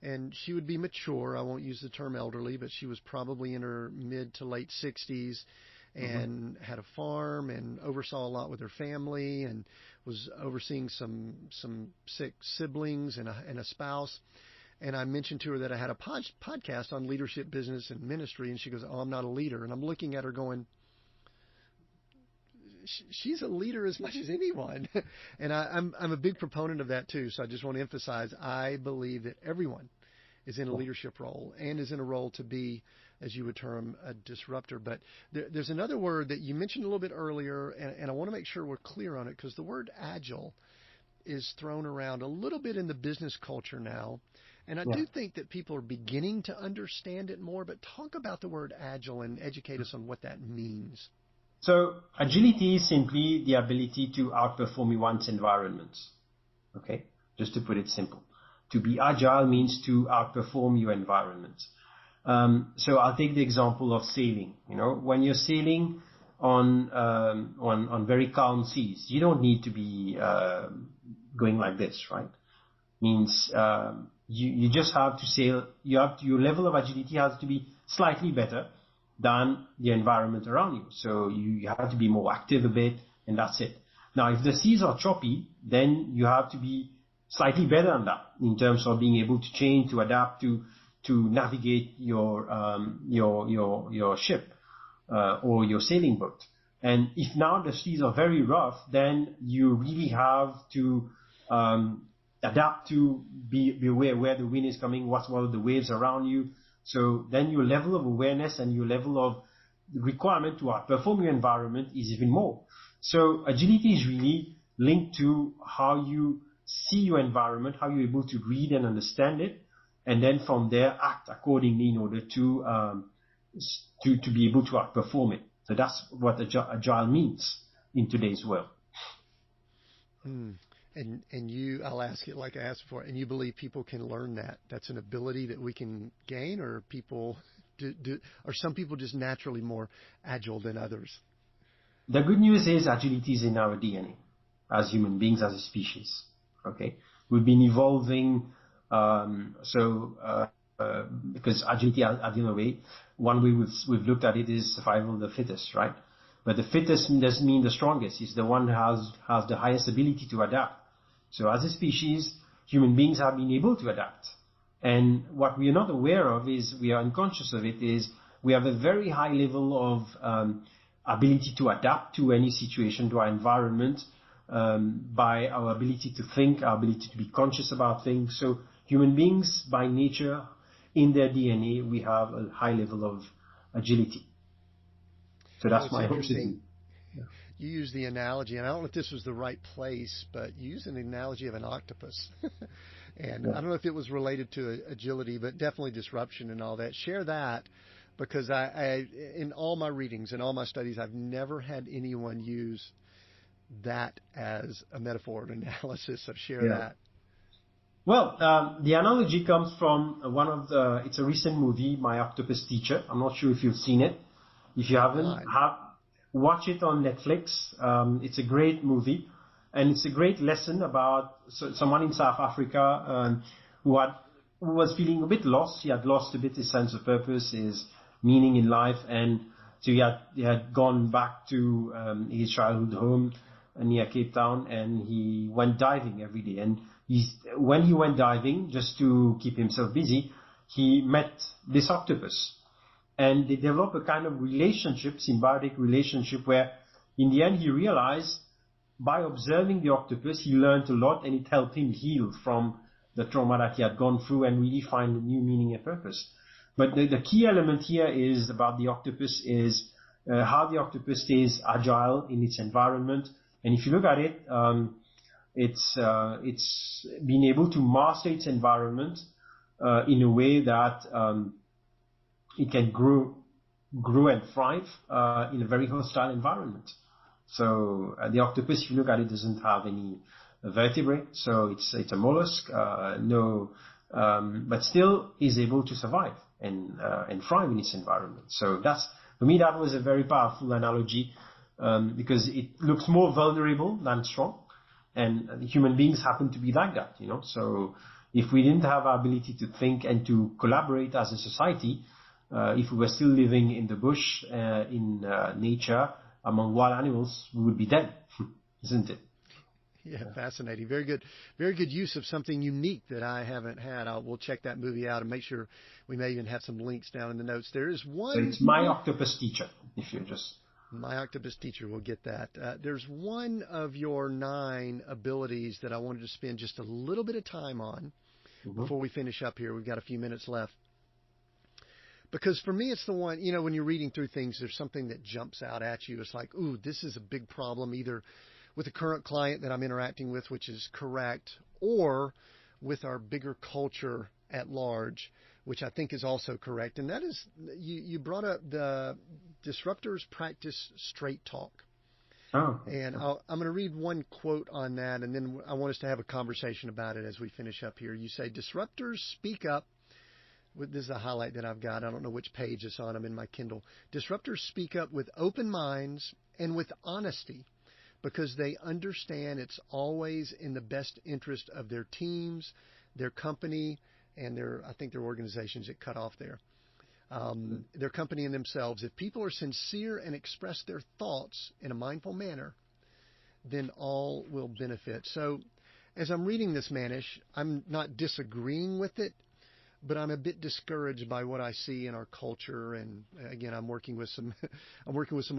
and she would be mature. I won't use the term elderly, but she was probably in her mid to late 60s and had a farm and oversaw a lot with her family and was overseeing some sick siblings and a spouse. And I mentioned to her that I had a podcast on leadership, business, and ministry, and she goes, "Oh, I'm not a leader." And I'm looking at her going, she's a leader as much as anyone. And I'm a big proponent of that too. So I just want to emphasize, I believe that everyone is in a leadership role and is in a role to be, as you would term, a disruptor. But there's another word that you mentioned a little bit earlier, and I want to make sure we're clear on it, because the word agile is thrown around a little bit in the business culture now. And I do think that people are beginning to understand it more, but talk about the word agile and educate us on what that means. So agility is simply the ability to outperform one's environment. Okay, just to put it simple. To be agile means to outperform your environment. So I'll take the example of sailing. You know, when you're sailing on very calm seas, you don't need to be going like this, right? Means you just have to sail. Your level of agility has to be slightly better than the environment around you. So you have to be more active a bit, and that's it. Now, if the seas are choppy, then you have to be slightly better than that in terms of being able to change, to adapt, to navigate your ship or your sailing boat. And if now the seas are very rough, then you really have to adapt to be aware where the wind is coming, what's one of the waves around you. So then your level of awareness and your level of requirement to outperform your environment is even more. So agility is really linked to how you see your environment, how you're able to read and understand it, and then from there act accordingly in order to be able to outperform it. So that's what agile means in today's world. And I'll ask it like I asked before, and you believe people can learn that? That's an ability that we can gain, or are some people just naturally more agile than others? The good news is agility is in our DNA as human beings, as a species. Okay, we've been evolving. Because agility, at the end of the way, one way we've looked at it is survival of the fittest, right? But the fittest doesn't mean the strongest. It's the one who has the highest ability to adapt. So as a species, human beings have been able to adapt. And what we are not aware of is, we are unconscious of it, is we have a very high level of ability to adapt to any situation, to our environment, by our ability to think, our ability to be conscious about things. So human beings, by nature, in their DNA, we have a high level of agility. So that's my hope. You use the analogy, and I don't know if this was the right place, but you use an analogy of an octopus. And I don't know if it was related to agility, but definitely disruption and all that. Share that, because I in all my readings and all my studies, I've never had anyone use that as a metaphor and analysis. So share that. Well, the analogy comes from it's a recent movie, My Octopus Teacher. I'm not sure if you've seen it. If you haven't, watch it on Netflix. It's a great movie, and it's a great lesson about someone in South Africa who was feeling a bit lost. He had lost a bit his sense of purpose, his meaning in life, and so he had gone back to his childhood home near Cape Town, and he went diving every day. And when he went diving, just to keep himself busy, he met this octopus. And they developed a kind of relationship, symbiotic relationship, where in the end he realized by observing the octopus, he learned a lot, and it helped him heal from the trauma that he had gone through and really find a new meaning and purpose. But the key element here is about the octopus is how the octopus stays agile in its environment. And if you look at it, it's been able to master its environment in a way that it can grow and thrive in a very hostile environment. So the octopus, if you look at it, doesn't have any vertebrae, so it's a mollusk, but still is able to survive and thrive in its environment. So for me, that was a very powerful analogy, because it looks more vulnerable than strong, and human beings happen to be like that, So if we didn't have our ability to think and to collaborate as a society, if we were still living in the bush, in nature, among wild animals, we would be dead, isn't it? Yeah, fascinating. Very good use of something unique that I haven't had. We'll check that movie out and make sure we may even have some links down in the notes. There is one. So it's My Octopus Teacher, if you just. My Octopus Teacher, we'll get that. There's one of your 9 abilities that I wanted to spend just a little bit of time on before we finish up here. We've got a few minutes left. Because for me, it's the one, when you're reading through things, there's something that jumps out at you. It's like, ooh, this is a big problem, either with the current client that I'm interacting with, which is correct, or with our bigger culture at large, which I think is also correct. And that is, you brought up the disruptors practice straight talk. Oh. And I'm going to read one quote on that, and then I want us to have a conversation about it as we finish up here. You say, disruptors speak up. This is a highlight that I've got. I don't know which page it's on. I'm in my Kindle. Disruptors speak up with open minds and with honesty because they understand it's always in the best interest of their teams, their company, and their organizations. It cut off there. Their company and themselves. If people are sincere and express their thoughts in a mindful manner, then all will benefit. So as I'm reading this, Manish, I'm not disagreeing with it, but I'm a bit discouraged by what I see in our culture. And again, I'm working with some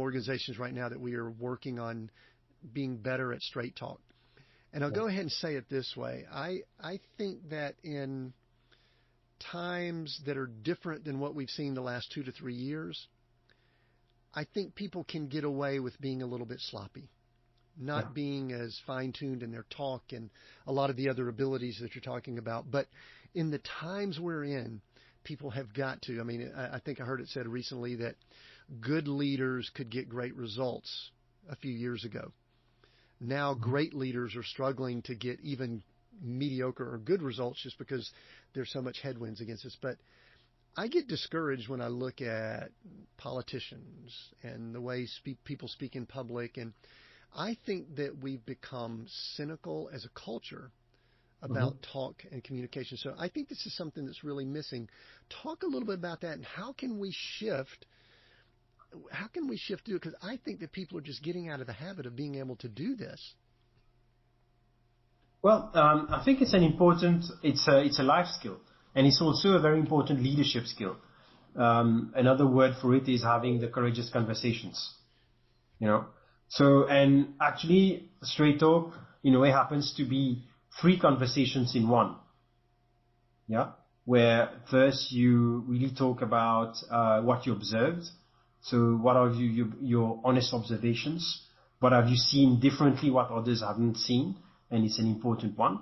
organizations right now that we are working on being better at straight talk. And I'll go ahead and say it this way. I think that in times that are different than what we've seen the last 2 to 3 years, I think people can get away with being a little bit sloppy, not being as fine-tuned in their talk and a lot of the other abilities that you're talking about. But in the times we're in, people have got to. I mean, I think I heard it said recently that good leaders could get great results a few years ago. Now great leaders are struggling to get even mediocre or good results just because there's so much headwinds against us. But I get discouraged when I look at politicians and the way people speak in public. And I think that we've become cynical as a culture about talk and communication. So I think this is something that's really missing. Talk a little bit about that, and how can we shift to it? Because I think that people are just getting out of the habit of being able to do this. Well, I think it's a life skill, and it's also a very important leadership skill. Another word for it is having the courageous conversations, So, and actually, straight talk, in a way, happens to be 3 conversations in one. Yeah, where first you really talk about what you observed. So, what are your honest observations? What have you seen differently? What others haven't seen? And it's an important one.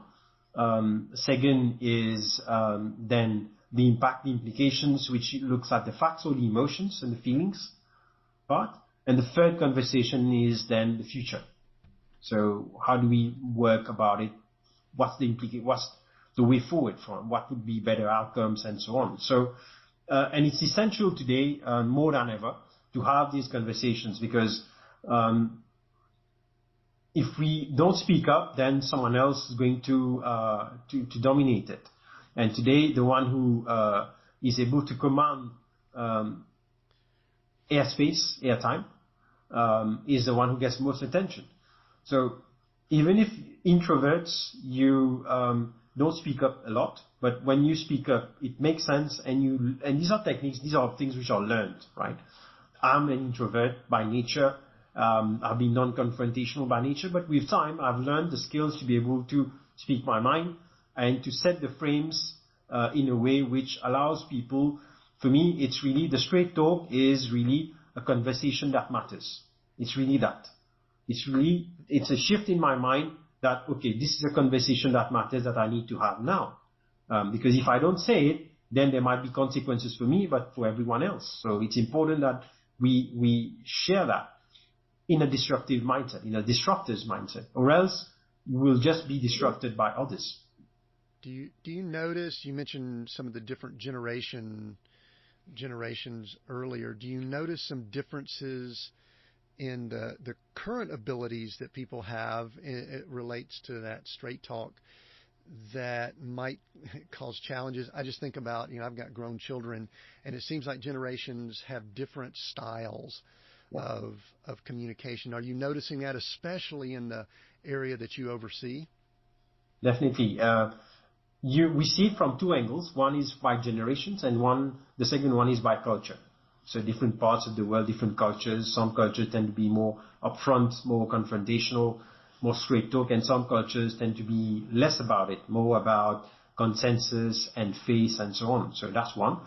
Second is then the impact, the implications, which looks at the facts or the emotions and the feelings part. And the third conversation is then the future. So how do we work about it? What's the way forward from? What would be better outcomes and so on? So, and it's essential today more than ever to have these conversations, because if we don't speak up, then someone else is going to dominate it. And today, the one who is able to command airtime, is the one who gets most attention. So even if introverts, you don't speak up a lot, but when you speak up, it makes sense, and these are techniques, these are things which are learned, right? I'm an introvert by nature. I've been non-confrontational by nature, but with time, I've learned the skills to be able to speak my mind and to set the frames in a way which allows people. For me, it's really the straight talk is really a conversation that matters. It's really that. It's a shift in my mind that, okay, this is a conversation that matters that I need to have now. Because if I don't say it, then there might be consequences for me, but for everyone else. So it's important that we share that in a disruptive mindset, in a disruptor's mindset, or else you will just be disrupted by others. Do you notice, you mentioned some of the different generations earlier, do you notice some differences in the current abilities that people have? It relates to that straight talk that might cause challenges. I just think about, I've got grown children, and it seems like generations have different styles of communication. Are you noticing that, especially in the area that you oversee? Definitely. We see it from two angles. One is by generations, and the second one is by culture. So different parts of the world, different cultures. Some cultures tend to be more upfront, more confrontational, more straight talk, and some cultures tend to be less about it, more about consensus and face and so on. So that's one.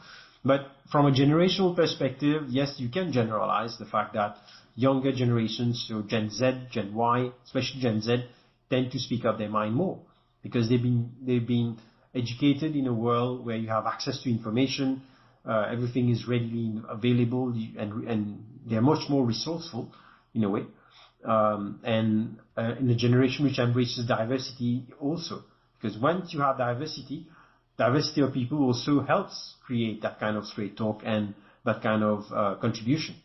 But from a generational perspective, yes, you can generalize the fact that younger generations, so Gen Z, Gen Y, especially Gen Z, tend to speak up their mind more because they've been educated in a world where you have access to information, everything is readily available, and they're much more resourceful in a way. And in a generation which embraces diversity also, because once you have diversity of people also helps create that kind of straight talk and that kind of contribution.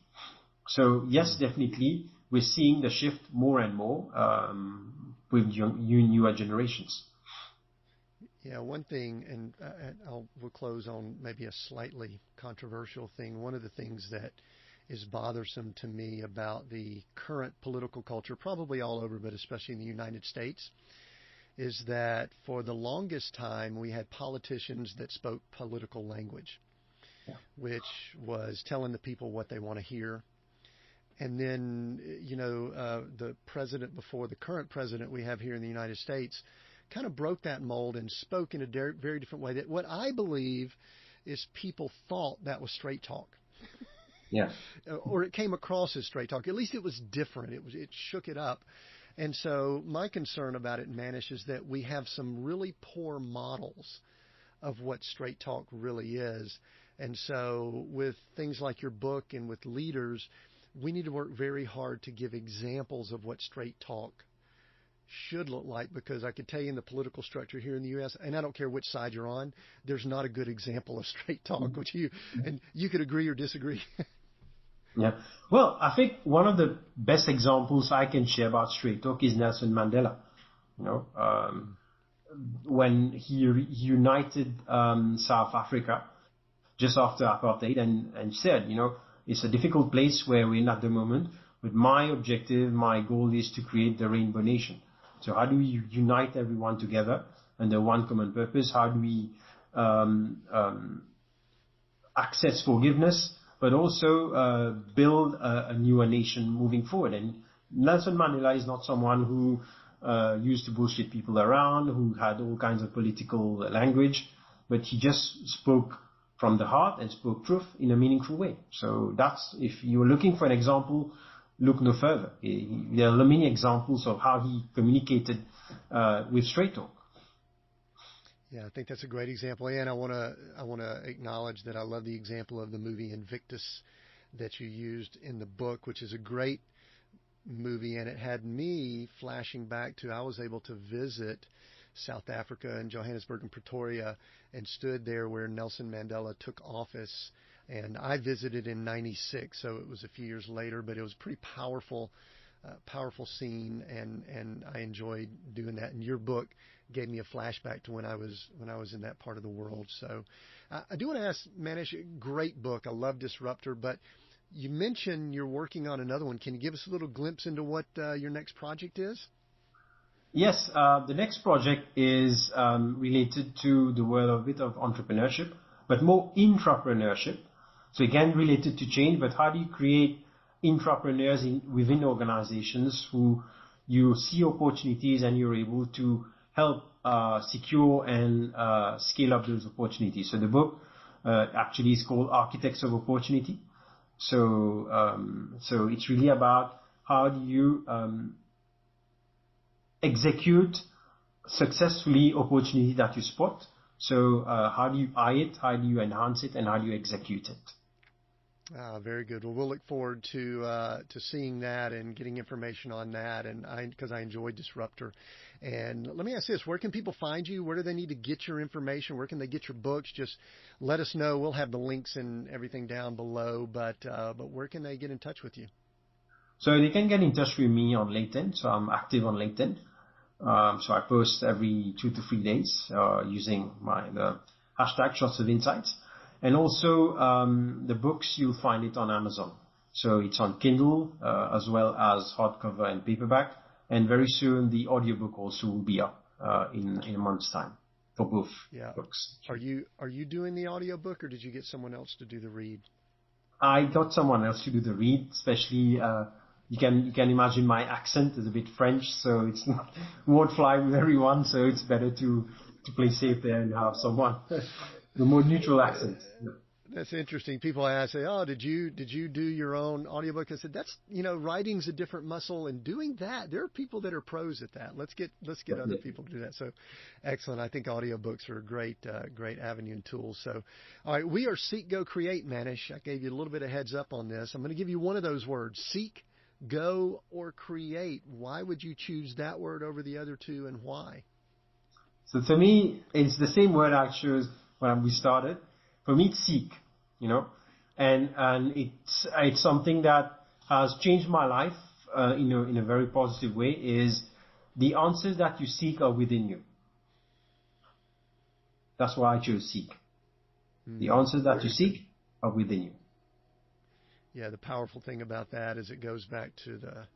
So yes, definitely, we're seeing the shift more and more with newer generations. Yeah, one thing, and we'll close on maybe a slightly controversial thing. One of the things that is bothersome to me about the current political culture, probably all over, but especially in the United States, is that for the longest time we had politicians that spoke political language, which was telling the people what they want to hear. And then, the president before the current president we have here in the United States kind of broke that mold and spoke in a very different way. That what I believe is people thought that was straight talk. Yeah. Or it came across as straight talk. At least it was different. It shook it up. And so my concern about it, Manish, is that we have some really poor models of what straight talk really is. And so with things like your book and with leaders, we need to work very hard to give examples of what straight talk should look like, because I could tell you in the political structure here in the U.S., and I don't care which side you're on, there's not a good example of straight talk, and you could agree or disagree. Yeah. Well, I think one of the best examples I can share about straight talk is Nelson Mandela. When he united South Africa just after apartheid and said, it's a difficult place where we're in at the moment, but my objective, my goal is to create the Rainbow Nation. So how do we unite everyone together under one common purpose? How do we access forgiveness, but also build a newer nation moving forward? And Nelson Mandela is not someone who used to bullshit people around, who had all kinds of political language, but he just spoke from the heart and spoke truth in a meaningful way. So that's, if you're looking for an example, look no further. There are many examples of how he communicated with straight talk. Yeah, I think that's a great example. And I want to acknowledge that I love the example of the movie Invictus that you used in the book, which is a great movie, and it had me flashing back to, I was able to visit South Africa and Johannesburg and Pretoria and stood there where Nelson Mandela took office. And I visited in '96, so it was a few years later, but it was a pretty powerful scene, and I enjoyed doing that. And your book gave me a flashback to when I was in that part of the world. So I do want to ask, Manish, great book. I love Disruptor, but You mentioned you're working on another one. Can you give us a little glimpse into what your next project is? Yes, the next project is related to the world of a bit of entrepreneurship, but more intrapreneurship. So again, related to change, but how do you create intrapreneurs within organizations who you see opportunities and you're able to help secure and scale up those opportunities. So the book actually is called Architects of Opportunity. So it's really about how do you execute successfully opportunity that you spot. So how do you eye it, how do you enhance it, and how do you execute it? Very good. Well, we'll look forward to seeing that and getting information on that. And because I enjoyed Disruptor. And let me ask this: where can people find you? Where do they need to get your information? Where can they get your books? Just let us know. We'll have the links and everything down below. But where can they get in touch with you? So they can get in touch with me on LinkedIn. So I'm active on LinkedIn. So I post every 2 to 3 days using the hashtag Shots of Insights. And also the books, you'll find it on Amazon. So it's on Kindle as well as hardcover and paperback. And very soon the audiobook also will be up in a month's time for both books. Are you doing the audiobook, or did you get someone else to do the read? I got someone else to do the read, especially you can imagine my accent is a bit French, so it won't fly with everyone. So it's better to play safe there and have someone the more neutral accent. That's interesting. People ask, say, "Oh, did you do your own audiobook?" I said, "That's writing's a different muscle, and doing that, there are people that are pros at that. Let's get other people to do that." So, excellent. I think audiobooks are a great avenue and tool. So, all right, we are Seek, Go, Create, Manish. I gave you a little bit of heads up on this. I'm going to give you one of those words: seek, go, or create. Why would you choose that word over the other two, and why? So for me, it's the same word I chose when we started. For me, it's seek, and it's something that has changed my life, in a very positive way. Is the answers that you seek are within you. That's why I chose seek. The answers that you seek are within you. Yeah, the powerful thing about that is it goes back to the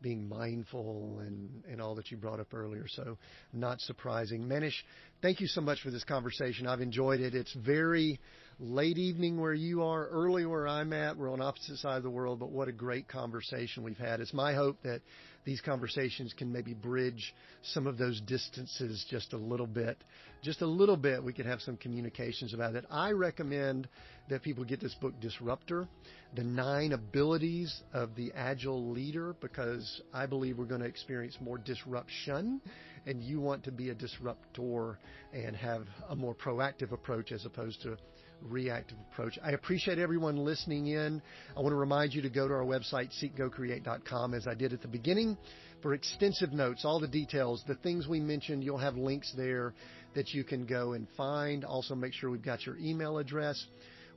being mindful and all that you brought up earlier. So not surprising. Manish, thank you so much for this conversation. I've enjoyed it. It's very late evening where you are, early where I'm at. We're on opposite sides of the world, but what a great conversation we've had. It's my hope that these conversations can maybe bridge some of those distances just a little bit. Just a little bit, we could have some communications about it. I recommend that people get this book, Disruptor, The 9 Abilities of the Agile Leader, because I believe we're going to experience more disruption, and you want to be a disruptor and have a more proactive approach as opposed to reactive approach. I appreciate everyone listening in. I want to remind you to go to our website, seekgocreate.com, as I did at the beginning, for extensive notes, all the details, the things we mentioned. You'll have links there that you can go and find. Also, make sure we've got your email address.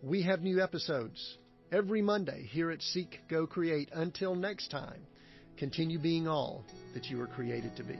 We have new episodes every Monday here at Seek, Go, Create. Until next time, continue being all that you were created to be.